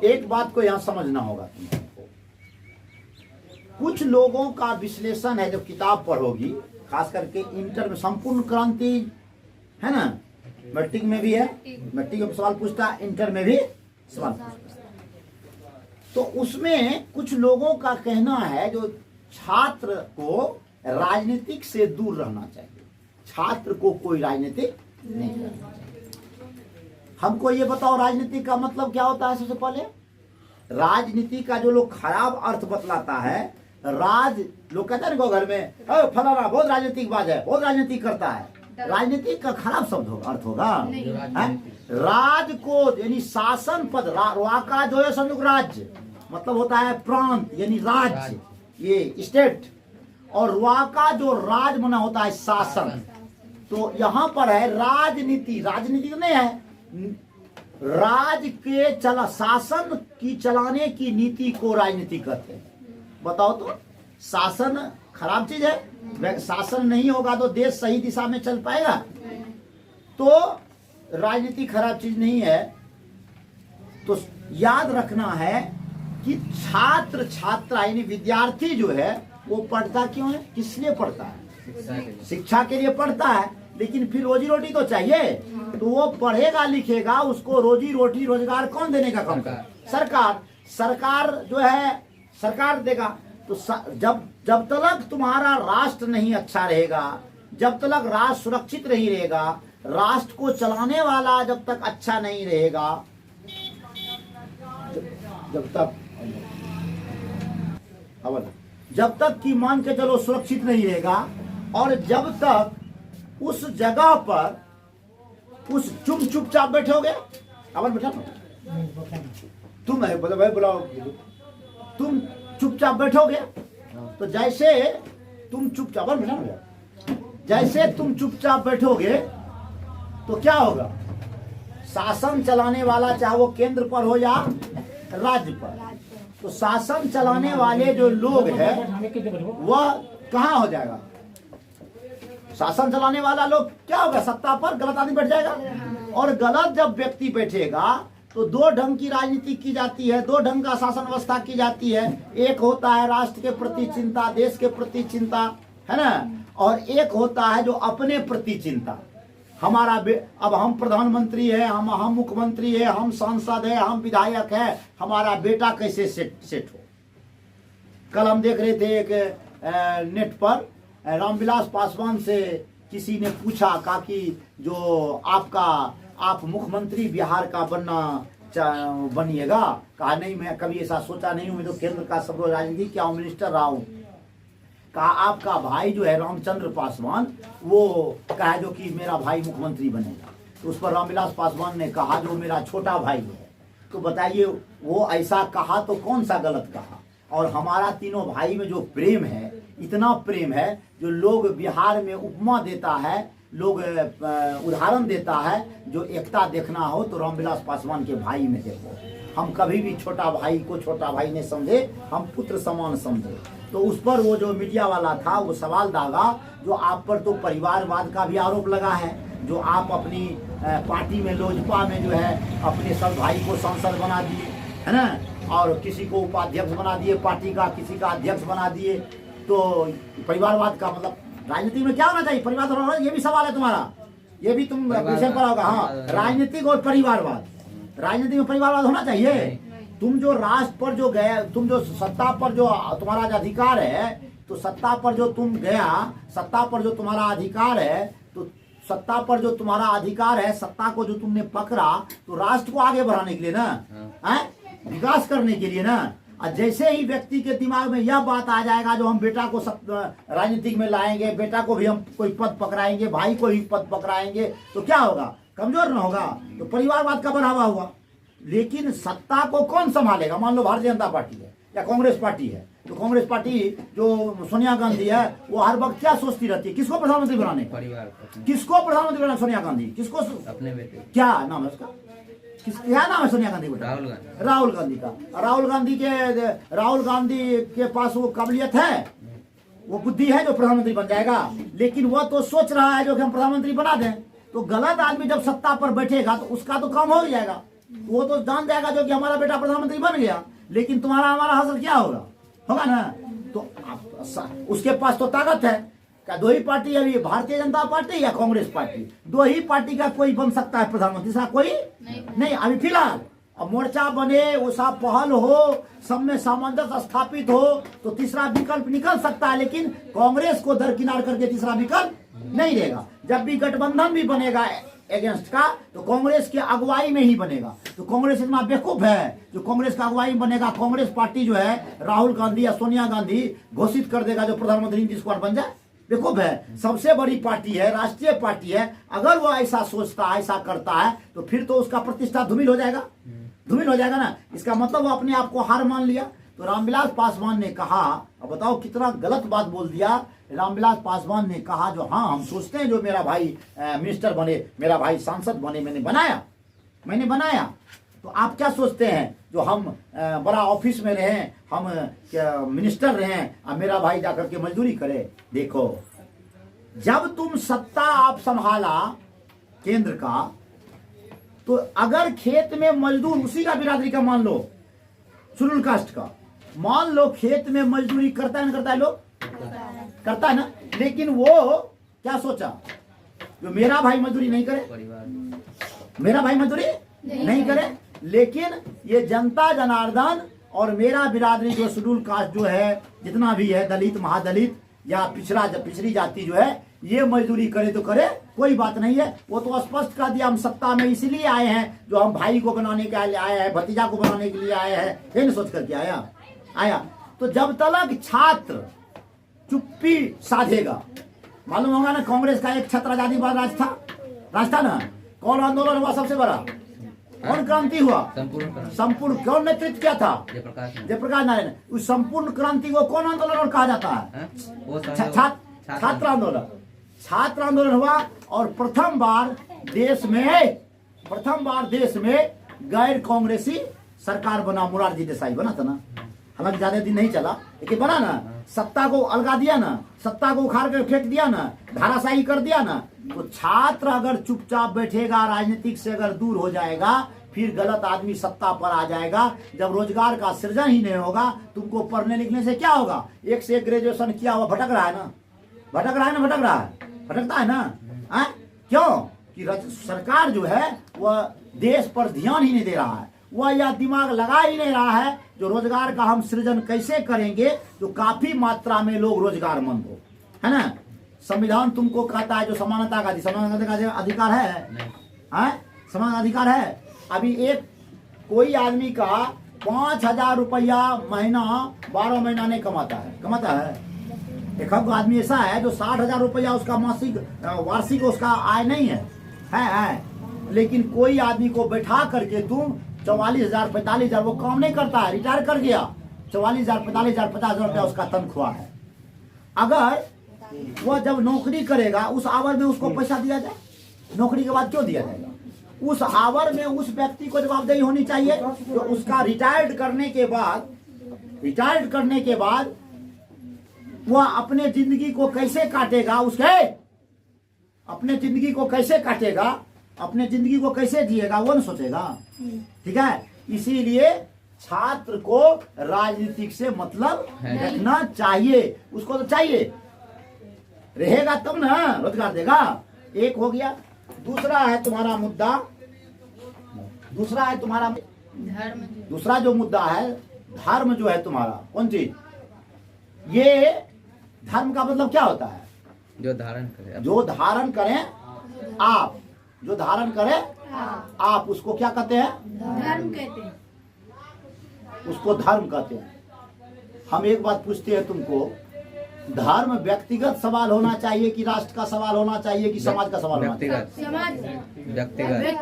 एक बात को यहां समझना होगा तुमको। कुछ लोगों का विश्लेषण है, जब किताब पढ़ोगी, खास करके इंटर में संपूर्ण क्रांति है ना, मैट्रिक में भी है, मैट्रिक में सवाल पूछता है, इंटर में भी सवाल पूछता है। तो उसमें कुछ लोगों का कहना है जो छात्र को राजनीतिक से दूर रहना चाहिए, छात्र को कोई राजनीतिक नहीं करना चाहिए। हमको ये बताओ राजनीति का मतलब क्या होता है। सबसे पहले राजनीति का जो लोग खराब अर्थ बतलाता है, लोग कहते हैं ना घर में फलाना बहुत राजनीतिक बाज है, बहुत राजनीति करता है, राजनीतिक का खराब शब्द होगा, अर्थ होगा राज को यानी शासन पद, का जो है संयुक्त राज्य मतलब होता है प्रांत यानी राज्य, ये स्टेट, और का जो राज मना होता है शासन। तो यहाँ पर है राजनीति, राजनीति तो नहीं है, राज के शासन की चलाने की नीति को राजनीति कहते हैं। बताओ तो शासन खराब चीज है, शासन नहीं होगा तो देश सही दिशा में चल पाएगा, तो राजनीति खराब चीज नहीं है। तो याद रखना है कि छात्र छात्रा यानी विद्यार्थी जो है वो पढ़ता क्यों है, किस लिए पढ़ता है, शिक्षा के लिए पढ़ता है, लेकिन फिर रोजी रोटी तो चाहिए, तो वो पढ़ेगा लिखेगा, उसको रोजी रोटी रोजगार कौन देने का काम कर, सरकार। सरकार जो है सरकार देगा। तो जब तक तुम्हारा राष्ट्र नहीं अच्छा रहेगा, जब तक राष्ट्र सुरक्षित नहीं रहेगा, राष्ट्र को चलाने वाला जब तक अच्छा नहीं रहेगा, जब तक कि मान के चलो सुरक्षित नहीं रहेगा, और जब तक उस जगह पर उस चुपचाप बैठोगे, अब बैठा तुम है बोलो भाई बुलाओ, तुम चुपचाप बैठोगे, तो जैसे तुम चुपचाप बैठा, जैसे तुम चुपचाप बैठोगे तो क्या होगा, शासन चलाने वाला चाहे वो केंद्र पर हो या राज्य पर, तो शासन चलाने वाले जो लोग हैं वह कहाँ हो जाएगा, शासन चलाने वाला लोग क्या होगा, सत्ता पर गलत आदमी बैठ जाएगा। और गलत जब व्यक्ति बैठेगा तो दो ढंग की राजनीति की जाती है, दो ढंग का शासन व्यवस्था की जाती है। एक होता है राष्ट्र के प्रति चिंता, देश के प्रति चिंता, है ना, और एक होता है जो अपने प्रति चिंता। हमारा अब हम प्रधानमंत्री है, हम मुख्यमंत्री है, हम सांसद है, हम विधायक है, हमारा बेटा कैसे सेट हो। कल हम देख रहे थे एक नेट पर रामविलास पासवान से किसी ने पूछा, कहा कि जो आप मुख्यमंत्री बिहार का बनिएगा, कहा नहीं मैं कभी ऐसा सोचा नहीं हूं, मैं तो केंद्र का सब राजनीति क्या हूं, मिनिस्टर रहा हूं। कहा आपका भाई जो है रामचंद्र पासवान, वो कहा जो कि मेरा भाई मुख्यमंत्री बनेगा। तो उस पर रामविलास पासवान ने कहा जो मेरा छोटा भाई है। तो बताइए वो ऐसा कहा तो कौन सा गलत कहा। और हमारा तीनों भाई में जो प्रेम है, इतना प्रेम है, जो लोग बिहार में उपमा देता है, लोग उदाहरण देता है, जो एकता देखना हो तो रामविलास पासवान के भाई में देखो। हम कभी भी छोटा भाई को छोटा भाई नहीं समझे, हम पुत्र समान समझे। तो उस पर वो जो मीडिया वाला था वो सवाल दागा, जो आप पर तो परिवारवाद का भी आरोप लगा है, जो आप अपनी पार्टी में लोजपा में जो है अपने सब भाई को सांसद बना दिए, है ना, और किसी को उपाध्यक्ष बना दिए पार्टी का, किसी का अध्यक्ष बना दिए। तो परिवारवाद का मतलब राजनीति में क्या होना चाहिए, परिवारवाद, ये भी सवाल है तुम्हारा, ये भी तुम विषय पर होगा। हाँ, राजनीतिक और परिवारवाद, राजनीति में परिवारवाद होना चाहिए। तुम जो राष्ट्र पर जो गए, तुम जो सत्ता पर जो तुम्हारा जो अधिकार है, तो सत्ता पर जो तुम गया, सत्ता पर जो तुम्हारा अधिकार है, तो सत्ता पर जो तुम्हारा अधिकार है, सत्ता को जो तुमने पकड़ा, तो राष्ट्र को आगे बढ़ाने के लिए ना, विकास करने के लिए ना। और जैसे ही व्यक्ति के दिमाग में यह बात आ जाएगा जो हम बेटा को राजनीतिक में लाएंगे, बेटा को भी हम कोई पद पकड़ाएंगे, भाई को भी पद पकड़ाएंगे, तो क्या होगा, कमजोर ना होगा, तो परिवारवाद का बढ़ावा हुआ। लेकिन सत्ता को कौन संभालेगा। मान लो भारतीय जनता पार्टी है या कांग्रेस पार्टी है, तो कांग्रेस पार्टी जो सोनिया गांधी है वो हर वक्त क्या सोचती रहती है, किसको प्रधानमंत्री बनाने, परिवार, किसको प्रधानमंत्री बनाना, सोनिया गांधी, किसको, अपने बेटे, क्या नाम है उसका, क्या नाम है सोनिया गांधी बेटा, राहुल गांधी का। राहुल गांधी के पास वो काबिलियत है, वो बुद्धि है जो प्रधानमंत्री बन जाएगा, लेकिन वह तो सोच रहा है जो कि हम प्रधानमंत्री बना दें। तो गलत आदमी जब सत्ता पर बैठेगा तो उसका तो काम हो जाएगा। वो तो जान जाएगा जो कि हमारा बेटा प्रधानमंत्री बन गया, लेकिन तुम्हारा हमारा हासिल क्या होगा ना। तो उसके पास तो ताकत है। क्या दो ही पार्टी अभी, भारतीय जनता पार्टी या कांग्रेस पार्टी, दो ही पार्टी का कोई बन सकता है प्रधानमंत्री, तीसरा कोई नहीं अभी फिलहाल। अब मोर्चा बने, वो सब पहल हो, सब में सामंजस्य स्थापित हो तो तीसरा विकल्प निकल सकता है, लेकिन कांग्रेस को दरकिनार करके तीसरा विकल्प नहीं रहेगा। जब भी गठबंधन भी बनेगा अगेंस्ट का तो कांग्रेस की अगुवाई में ही बनेगा। तो कांग्रेस इतना बेवकूफ है जो कांग्रेस का अगुवाई में बनेगा। कांग्रेस पार्टी जो है राहुल गांधी या सोनिया गांधी घोषित कर देगा जो प्रधानमंत्री नीतीश कुमार बन जाए। बेवकूफ है, सबसे बड़ी पार्टी है, राष्ट्रीय पार्टी है। अगर वो ऐसा सोचता है, ऐसा करता है तो फिर तो उसका प्रतिष्ठा धूमिल हो जाएगा, धूमिल हो जाएगा ना। इसका मतलब वो अपने आप को हार मान लिया। तो रामविलास पासवान ने कहा, अब बताओ कितना गलत बात बोल दिया। रामविलास पासवान ने कहा जो हाँ हम सोचते हैं जो मेरा भाई मिनिस्टर बने, मेरा भाई सांसद बने, मैंने बनाया। तो आप क्या सोचते हैं जो हम बड़ा ऑफिस में रहें, हम मिनिस्टर रहें और मेरा भाई जाकर के मजदूरी करे। देखो जब तुम सत्ता आप संभाला केंद्र का, तो अगर खेत में मजदूर उसी का बिरादरी का मान लो, शेड्यूल कास्ट का मान लो, खेत में मजदूरी करता है ना, करता है लोग, करता है ना। लेकिन वो क्या सोचा जो मेरा भाई मजदूरी नहीं करे, मेरा भाई मजदूरी नहीं करे, लेकिन ये जनता जनार्दन और मेरा बिरादरी जो शेड्यूल कास्ट जो है जितना भी है, दलित महादलित या पिछड़ी जाति जो है, ये मजदूरी करे तो करे, कोई बात नहीं है। वो तो स्पष्ट कर दिया हम सत्ता में इसलिए आए हैं जो हम भाई को बनाने के लिए आए हैं, भतीजा को बनाने के लिए आए हैं, ये सोच करके आया। तो जब तक छात्र चुप्पी साधेगा, मालूम होगा ना कांग्रेस का एक छात्र आजादी बाद राज था ना। कौन आंदोलन हुआ सबसे बड़ा, कौन क्रांति हुआ, संपूर्ण कौन नेतृत्व किया था, जयप्रकाश नारायण। उस संपूर्ण क्रांति को कौन आंदोलन कहा जाता है, छात्र आंदोलन। छात्र आंदोलन हुआ और प्रथम बार देश में गैर कांग्रेसी सरकार बना, मोरारजी देसाई बना था ना। हालांकि ज्यादा दिन नहीं चला लेकिन बना ना। सत्ता को अलगा दिया ना, सत्ता को उखाड़ कर फेंक दिया ना, धाराशाही कर दिया ना। तो छात्र अगर चुपचाप बैठेगा, राजनीतिक से अगर दूर हो जाएगा, फिर गलत आदमी सत्ता पर आ जाएगा। जब रोजगार का सृजन ही नहीं होगा, तुमको पढ़ने लिखने से क्या होगा। एक से एक ग्रेजुएशन किया हुआ भटकता है ना। क्यों कि सरकार जो है वह देश पर ध्यान ही नहीं दे रहा है, वह यह दिमाग लगा ही नहीं रहा है जो रोजगार का हम सृजन कैसे करेंगे जो काफी मात्रा में लोग रोजगारमंद हो, है ना। संविधान तुमको कहता है जो समानता का अधिकार है, समान अधिकार है। अभी एक कोई आदमी का 5,000 रुपया महीना 12 महीना नहीं कमाता है। एक आदमी ऐसा है जो 60,000 रुपया उसका मासिक वार्षिक उसका आय नहीं है। लेकिन कोई आदमी को बैठा करके तुम 44,000 45,000, वो काम नहीं करता है, रिटायर कर गया, 44,000 45,000 50,000 रुपया उसका तनख्वाह है। अगर वह जब नौकरी करेगा उस आवर में उसको पैसा दिया जाए, नौकरी के बाद क्यों दिया जाएगा। उस आवर में उस व्यक्ति को जवाबदेही होनी चाहिए तो उसका रिटायर्ड करने के बाद वह अपने जिंदगी को कैसे काटेगा, अपने जिंदगी को कैसे जिएगा वो न सोचेगा। ठीक है, इसीलिए छात्र को राजनीतिक से मतलब रखना चाहिए, उसको तो चाहिए, रहेगा तब ना रोजगार देगा। एक हो गया। दूसरा है तुम्हारा मुद्दा, दूसरा जो मुद्दा है धर्म जो है तुम्हारा, कौन चीज। ये धर्म का मतलब क्या होता है, जो धारण करें आप, उसको क्या कहते हैं, धर्म कहते हैं, उसको धर्म कहते हैं। हम एक बात पूछते हैं तुमको, धर्म व्यक्तिगत सवाल होना चाहिए कि राष्ट्र का सवाल होना चाहिए कि समाज का सवाल होना चाहिए। व्यक्तिगत